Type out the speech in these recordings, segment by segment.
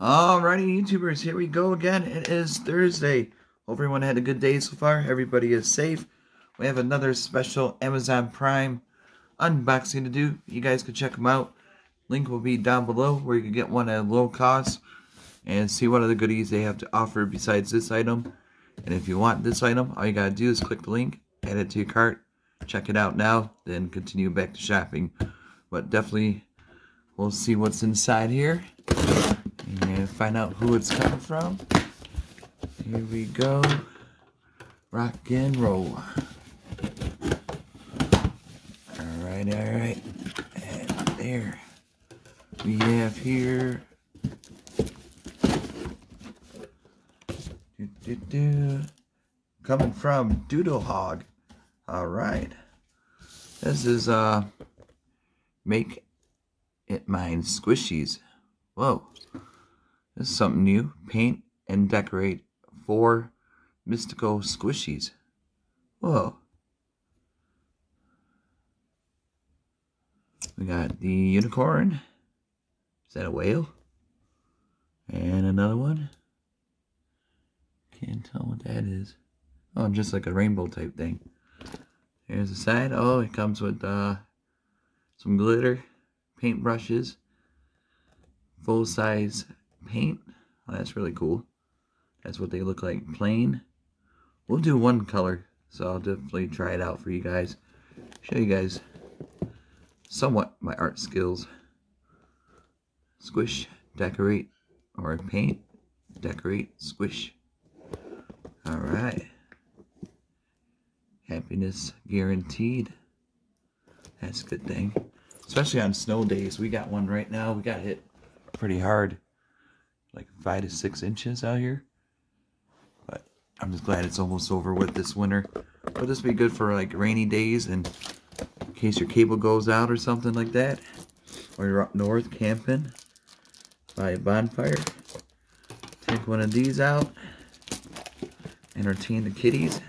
Alrighty, YouTubers, here we go again. It is Thursday. Hope everyone had a good day so far. Everybody is safe. We have another special Amazon Prime unboxing to do. You guys can check them out. Link will be down below where you can get one at low cost and see what other goodies they have to offer besides this item. And if you want this item, all you gotta do is click the link, add it to your cart, check it out now, then continue back to shopping. But definitely, we'll see what's inside here and find out who it's coming from. Here we go. Rock and roll. Alright. And there we have here. Coming from Doodle Hog. Alright. This is Make It Mine Squishies. Whoa. This is something new. Paint and decorate 4 mystical squishies. Whoa. We got the unicorn. Is that a whale? And another one. Can't tell what that is. Oh, just like a rainbow type thing. Here's the side. Oh, it comes with some glitter, paint brushes, full size paint. Oh, that's really cool. That's what they look like plain. We'll do one color, so I'll definitely try it out for you guys. Show you guys somewhat my art skills. Squish, decorate, or paint, decorate, squish. Alright. Happiness guaranteed. That's a good thing. Especially on snow days. We got one right now. We got hit pretty hard. Like 5 to 6 inches out here. But I'm just glad it's almost over with this winter. But this will be good for like rainy days and in case your cable goes out or something like that. Or you're up north camping by a bonfire. Take one of these out. Entertain the kitties.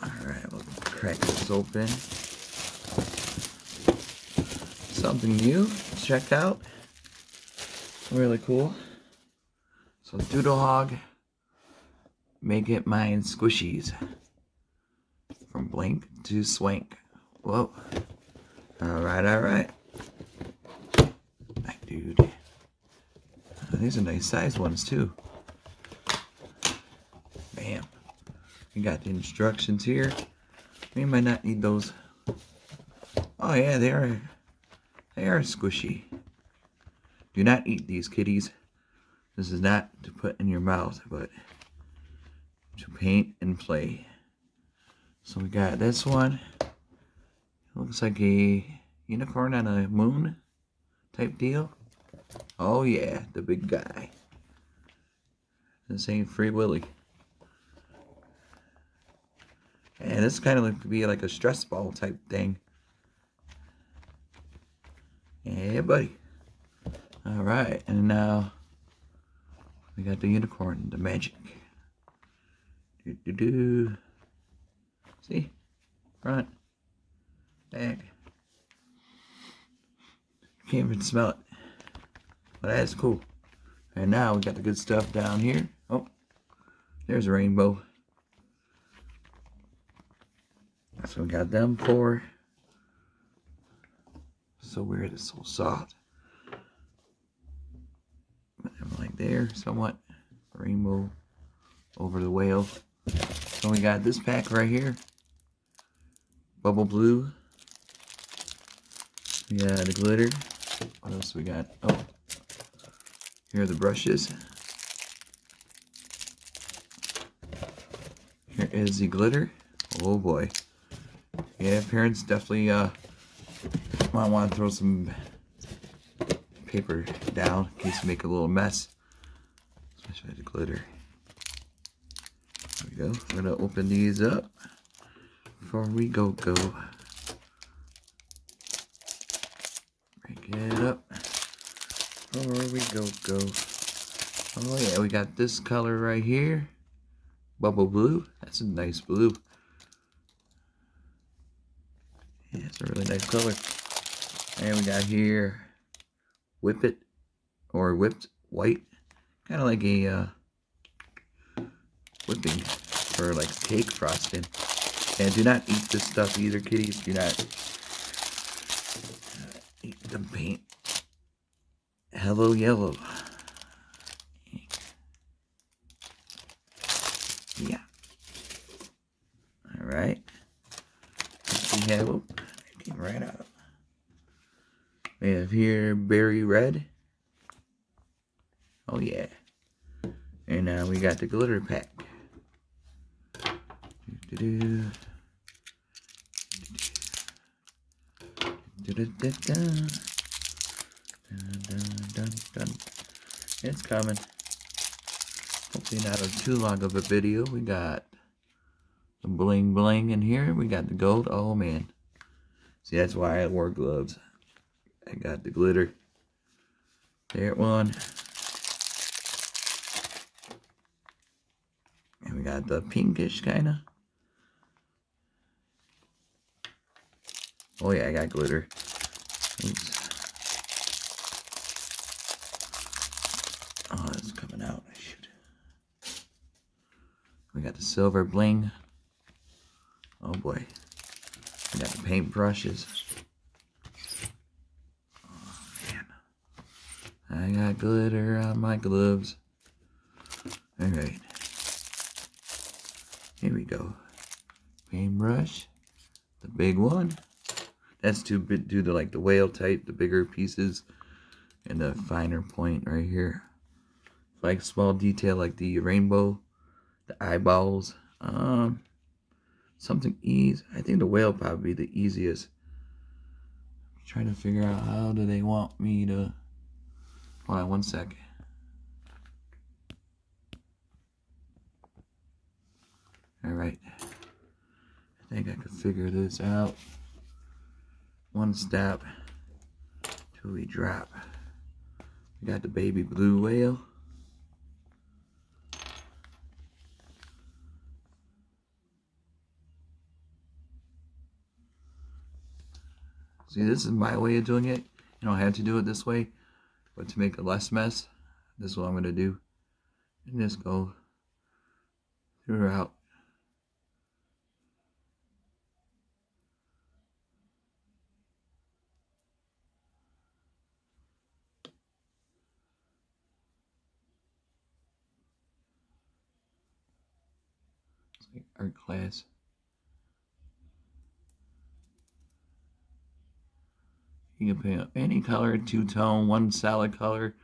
Alright, we'll crack this open. Something new to check out. Really cool. So Doodle Hog, Make It Mine Squishies. From blank to swank. Whoa. Alright. Hi, dude. These are nice sized ones too. Bam. We got the instructions here. We might not need those. Oh yeah, they are squishy. Do not eat these kitties. This is not to put in your mouth, but to paint and play. So we got this one. It looks like a unicorn on a moon type deal. Oh yeah, the big guy. This ain't Free Willy. And this kind of could be like a stress ball type thing. Yeah, buddy. Alright, and now we got the unicorn, the magic. See? Front. Back. Can't even smell it. But that's cool. And now we got the good stuff down here. Oh, there's a rainbow. So we got them 4. So weird, it's so soft. Put them like there, somewhat. Rainbow over the whale. So we got this pack right here. Bubble blue. We got the glitter. What else we got? Oh. Here are the brushes. Here is the glitter. Oh boy. Yeah, parents definitely might want to throw some paper down in case you make a little mess. Especially the glitter. There we go. We're going to open these up before we go. Break it up. Before we go. Oh yeah, we got this color right here. Bubble blue. That's a nice blue. Yeah, it's a really nice color. And we got here whip it, or whipped white, kind of like a whipping for like cake frosting. And do not eat this stuff either, kitties. Do not eat the paint. Hello, yellow. Yeah. All right. We have, oh, it came right out. We have here berry red. Oh yeah. And now we got the glitter pack. It's coming. Hopefully not too long of a video. We got the bling bling in here. We got the gold. Oh man. See, that's why I wore gloves. I got the glitter. There one. And we got the pinkish kinda. Oh yeah, I got glitter. Oops. Oh, it's coming out. Shoot. We got the silver bling. Oh boy. We got the paint brushes. Oh man. I got glitter on my gloves. Alright. Here we go. Paintbrush. The big one. That's to do the like the whale type, the bigger pieces, and the finer point right here. Like small detail like the rainbow, the eyeballs. Something easy. I think the whale probably be the easiest. I'm trying to figure out how do they want me to. Hold on 1 second. Alright. I think I could figure this out. One step till we drop. We got the baby blue whale. See, this is my way of doing it. You don't have to do it this way, but to make a less mess, this is what I'm going to do. And just go throughout. It's like art class. You can paint any color, two-tone, one solid color,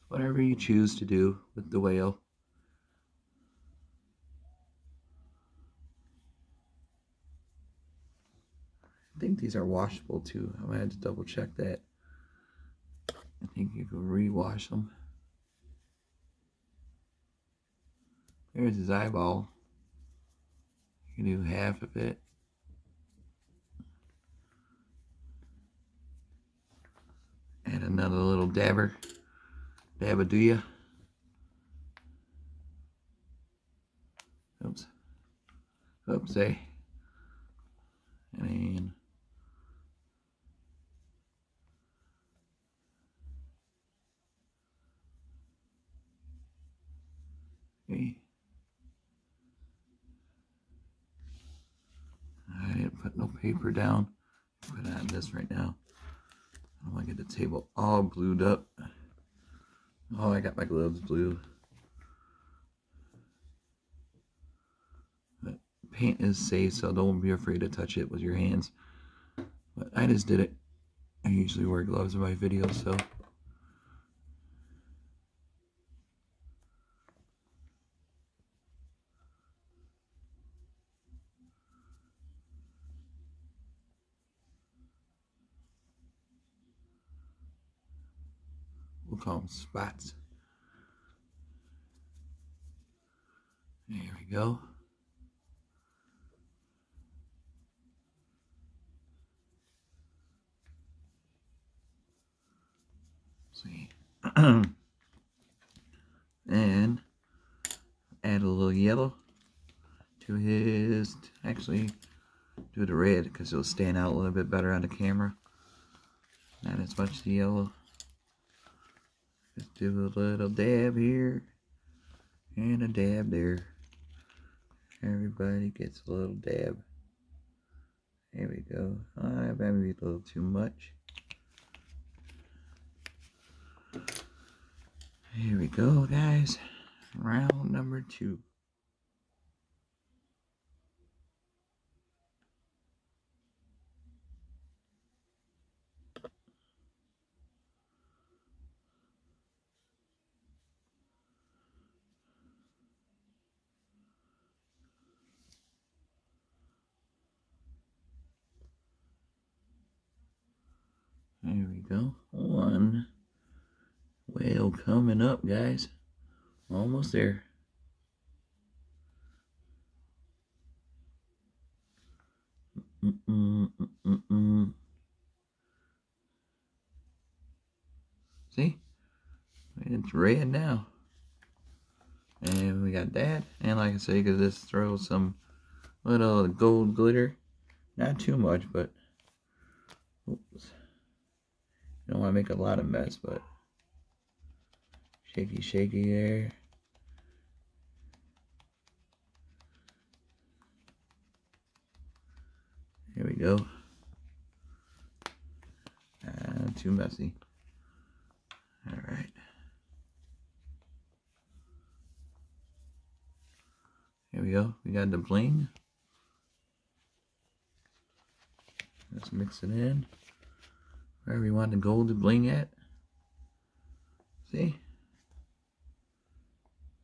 whatever you choose to do with the whale. I think these are washable too. I'm gonna have to double check that. I think you can rewash them. There's his eyeball. You can do half of it. And another little dabber. Dabadooya. Oops. Oopsie. And okay. I didn't put no paper down. Put on this right now. I want to get the table all glued up. Oh, I got my gloves blue. But paint is safe, so don't be afraid to touch it with your hands. But I just did it. I usually wear gloves in my videos, so. We'll call them spots. There we go. See. And add a little yellow to his, actually do the red because it'll stand out a little bit better on the camera. Not as much the yellow. Let's do a little dab here and a dab there. Everybody gets a little dab. There we go. Maybe a little too much. Here we go, guys. Round number 2. There we go. 1 whale coming up, guys. Almost there. See? It's red now. And we got that. And like I say, you could just throw some little gold glitter. Not too much, but oops. You don't want to make a lot of mess, but shaky, shaky there. Here we go. Too messy. All right. Here we go. We got the bling. Let's mix it in. Where we want the gold to bling at. See?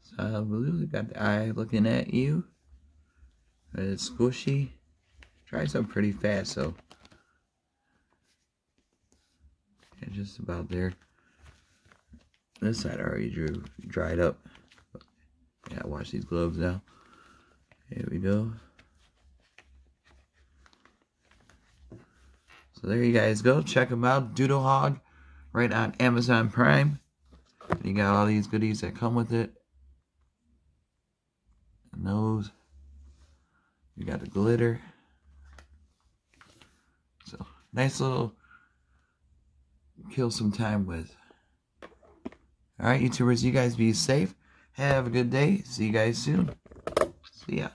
Solid blue. Got the eye looking at you. It's squishy. Dries up pretty fast, so yeah, just about there. This side already dried up. Yeah, wash these gloves now. Here we go. So there you guys go. Check them out. Doodle Hog, right on Amazon Prime. You got all these goodies that come with it. And those. You got the glitter. So nice little kill some time with. Alright, YouTubers, you guys be safe. Have a good day. See you guys soon. See ya.